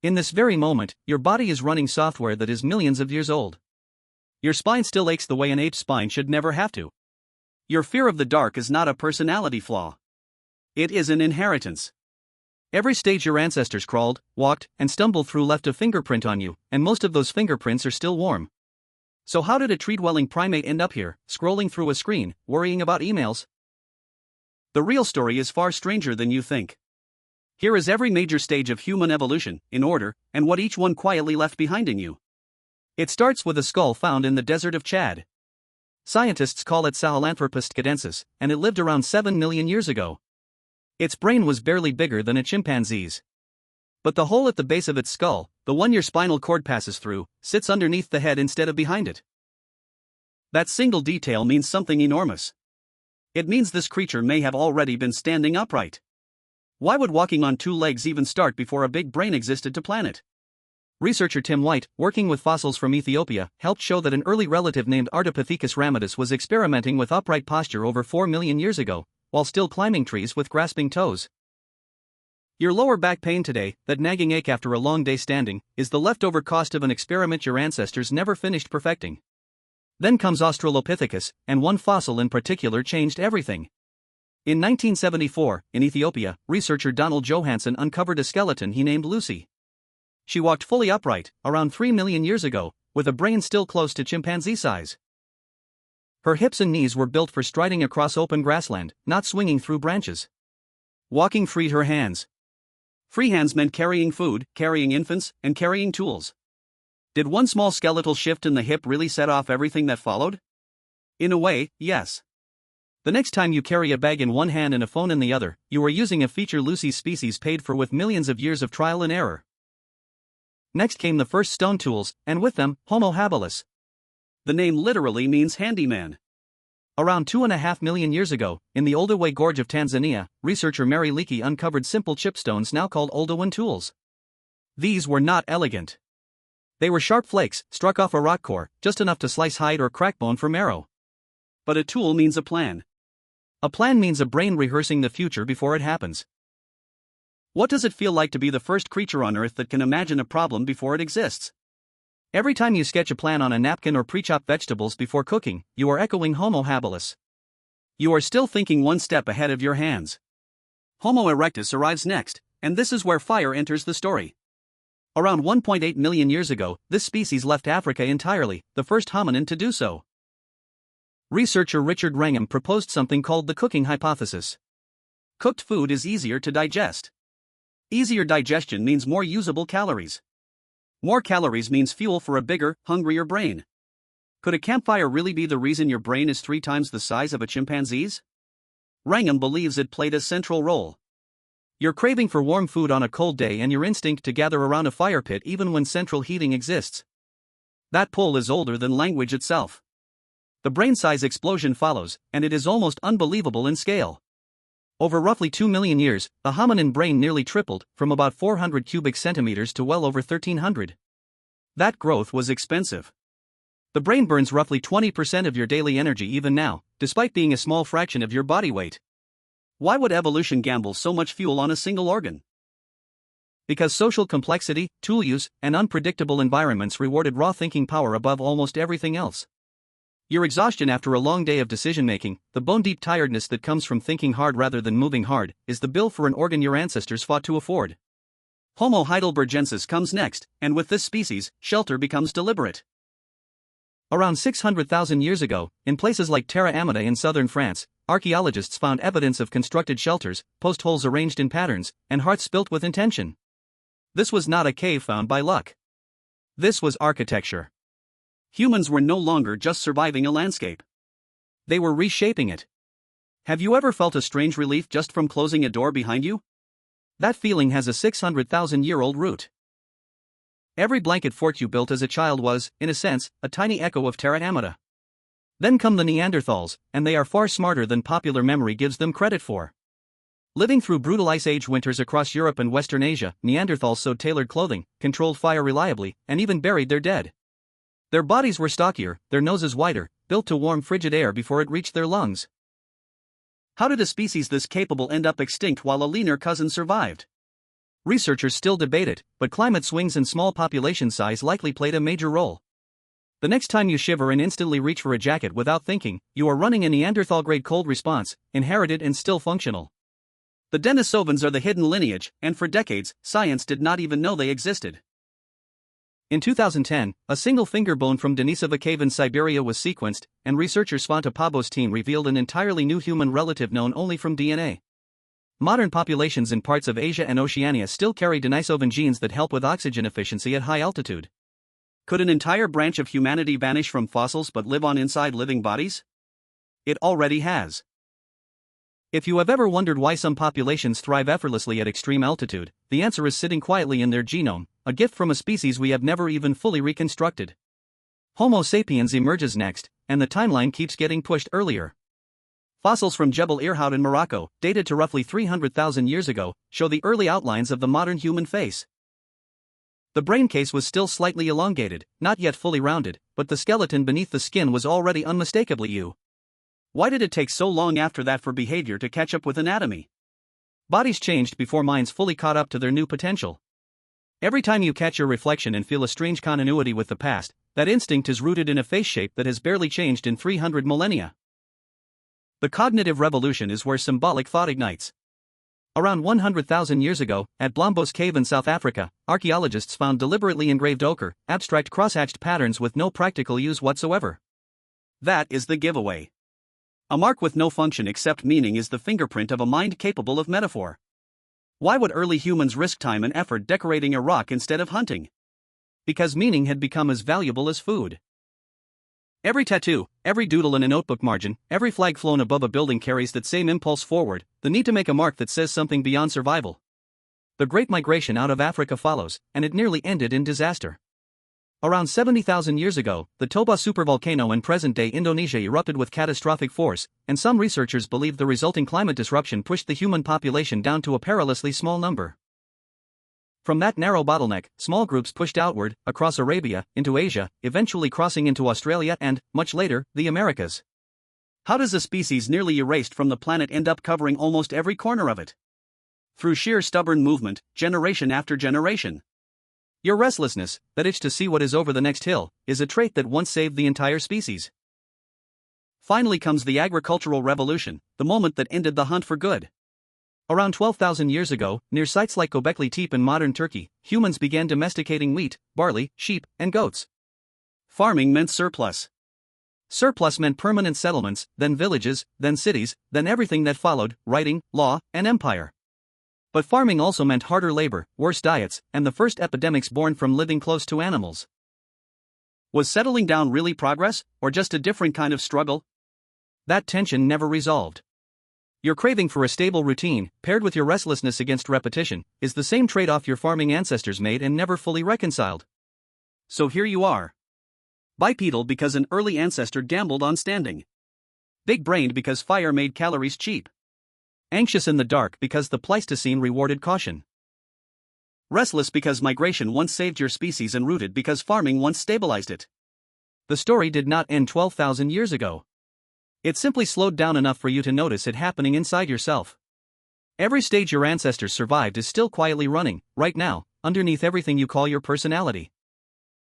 In this very moment, your body is running software that is millions of years old. Your spine still aches the way an ape's spine should never have to. Your fear of the dark is not a personality flaw. It is an inheritance. Every stage your ancestors crawled, walked, and stumbled through left a fingerprint on you, and most of those fingerprints are still warm. So how did a tree-dwelling primate end up here, scrolling through a screen, worrying about emails? The real story is far stranger than you think. Here is every major stage of human evolution, in order, and what each one quietly left behind in you. It starts with a skull found in the desert of Chad. Scientists call it Sahelanthropus cadensis, and it lived around 7 million years ago. Its brain was barely bigger than a chimpanzee's. But the hole at the base of its skull, the one your spinal cord passes through, sits underneath the head instead of behind it. That single detail means something enormous. It means this creature may have already been standing upright. Why would walking on two legs even start before a big brain existed to plan it? Researcher Tim White, working with fossils from Ethiopia, helped show that an early relative named Ardipithecus Ramidus was experimenting with upright posture over 4 million years ago, while still climbing trees with grasping toes. Your lower back pain today, that nagging ache after a long day standing, is the leftover cost of an experiment your ancestors never finished perfecting. Then comes Australopithecus, and one fossil in particular changed everything. In 1974, in Ethiopia, researcher Donald Johansen uncovered a skeleton he named Lucy. She walked fully upright, around 3 million years ago, with a brain still close to chimpanzee size. Her hips and knees were built for striding across open grassland, not swinging through branches. Walking freed her hands. Free hands meant carrying food, carrying infants, and carrying tools. Did one small skeletal shift in the hip really set off everything that followed? In a way, yes. The next time you carry a bag in one hand and a phone in the other, you are using a feature Lucy's species paid for with millions of years of trial and error. Next came the first stone tools, and with them, Homo habilis. The name literally means handyman. Around 2.5 million years ago, in the Olduvai Gorge of Tanzania, researcher Mary Leakey uncovered simple chipstones now called Oldowan tools. These were not elegant. They were sharp flakes, struck off a rock core, just enough to slice hide or crack bone for marrow. But a tool means a plan. A plan means a brain rehearsing the future before it happens. What does it feel like to be the first creature on Earth that can imagine a problem before it exists? Every time you sketch a plan on a napkin or pre-chop vegetables before cooking, you are echoing Homo habilis. You are still thinking one step ahead of your hands. Homo erectus arrives next, and this is where fire enters the story. Around 1.8 million years ago, this species left Africa entirely, the first hominin to do so. Researcher Richard Wrangham proposed something called the cooking hypothesis. Cooked food is easier to digest. Easier digestion means more usable calories. More calories means fuel for a bigger, hungrier brain. Could a campfire really be the reason your brain is 3 times the size of a chimpanzee's? Wrangham believes it played a central role. Your craving for warm food on a cold day and your instinct to gather around a fire pit even when central heating exists. That pull is older than language itself. The brain size explosion follows, and it is almost unbelievable in scale. Over roughly 2 million years, the hominin brain nearly tripled, from about 400 cubic centimeters to well over 1,300. That growth was expensive. The brain burns roughly 20% of your daily energy even now, despite being a small fraction of your body weight. Why would evolution gamble so much fuel on a single organ? Because social complexity, tool use, and unpredictable environments rewarded raw thinking power above almost everything else. Your exhaustion after a long day of decision-making, the bone-deep tiredness that comes from thinking hard rather than moving hard, is the bill for an organ your ancestors fought to afford. Homo Heidelbergensis comes next, and with this species, shelter becomes deliberate. Around 600,000 years ago, in places like Terra Amata in southern France, archaeologists found evidence of constructed shelters, post holes arranged in patterns, and hearths built with intention. This was not a cave found by luck. This was architecture. Humans were no longer just surviving a landscape. They were reshaping it. Have you ever felt a strange relief just from closing a door behind you? That feeling has a 600,000-year-old root. Every blanket fort you built as a child was, in a sense, a tiny echo of Terra Amata. Then come the Neanderthals, and they are far smarter than popular memory gives them credit for. Living through brutal Ice Age winters across Europe and Western Asia, Neanderthals sewed tailored clothing, controlled fire reliably, and even buried their dead. Their bodies were stockier, their noses wider, built to warm frigid air before it reached their lungs. How did a species this capable end up extinct while a leaner cousin survived? Researchers still debate it, but climate swings and small population size likely played a major role. The next time you shiver and instantly reach for a jacket without thinking, you are running a Neanderthal-grade cold response, inherited and still functional. The Denisovans are the hidden lineage, and for decades, science did not even know they existed. In 2010, a single finger bone from Denisova cave in Siberia was sequenced, and researcher Svante Pääbo's team revealed an entirely new human relative known only from DNA. Modern populations in parts of Asia and Oceania still carry Denisovan genes that help with oxygen efficiency at high altitude. Could an entire branch of humanity vanish from fossils but live on inside living bodies? It already has. If you have ever wondered why some populations thrive effortlessly at extreme altitude, the answer is sitting quietly in their genome, a gift from a species we have never even fully reconstructed. Homo sapiens emerges next, and the timeline keeps getting pushed earlier. Fossils from Jebel Irhoud in Morocco, dated to roughly 300,000 years ago, show the early outlines of the modern human face. The brain case was still slightly elongated, not yet fully rounded, but the skeleton beneath the skin was already unmistakably you. Why did it take so long after that for behavior to catch up with anatomy? Bodies changed before minds fully caught up to their new potential. Every time you catch your reflection and feel a strange continuity with the past, that instinct is rooted in a face shape that has barely changed in 300 millennia. The cognitive revolution is where symbolic thought ignites. Around 100,000 years ago, at Blombos Cave in South Africa, archaeologists found deliberately engraved ochre, abstract cross-hatched patterns with no practical use whatsoever. That is the giveaway. A mark with no function except meaning is the fingerprint of a mind capable of metaphor. Why would early humans risk time and effort decorating a rock instead of hunting? Because meaning had become as valuable as food. Every tattoo, every doodle in a notebook margin, every flag flown above a building carries that same impulse forward, the need to make a mark that says something beyond survival. The Great Migration out of Africa follows, and it nearly ended in disaster. Around 70,000 years ago, the Toba supervolcano in present-day Indonesia erupted with catastrophic force, and some researchers believe the resulting climate disruption pushed the human population down to a perilously small number. From that narrow bottleneck, small groups pushed outward, across Arabia, into Asia, eventually crossing into Australia and, much later, the Americas. How does a species nearly erased from the planet end up covering almost every corner of it? Through sheer stubborn movement, generation after generation. Your restlessness, that itch to see what is over the next hill, is a trait that once saved the entire species. Finally comes the agricultural revolution, the moment that ended the hunt for good. Around 12,000 years ago, near sites like Göbekli Tepe in modern Turkey, humans began domesticating wheat, barley, sheep, and goats. Farming meant surplus. Surplus meant permanent settlements, then villages, then cities, then everything that followed, writing, law, and empire. But farming also meant harder labor, worse diets, and the first epidemics born from living close to animals. Was settling down really progress, or just a different kind of struggle? That tension never resolved. Your craving for a stable routine, paired with your restlessness against repetition, is the same trade-off your farming ancestors made and never fully reconciled. So here you are. Bipedal because an early ancestor gambled on standing. Big-brained because fire made calories cheap. Anxious in the dark because the Pleistocene rewarded caution. Restless because migration once saved your species and rooted because farming once stabilized it. The story did not end 12,000 years ago. It simply slowed down enough for you to notice it happening inside yourself. Every stage your ancestors survived is still quietly running, right now, underneath everything you call your personality.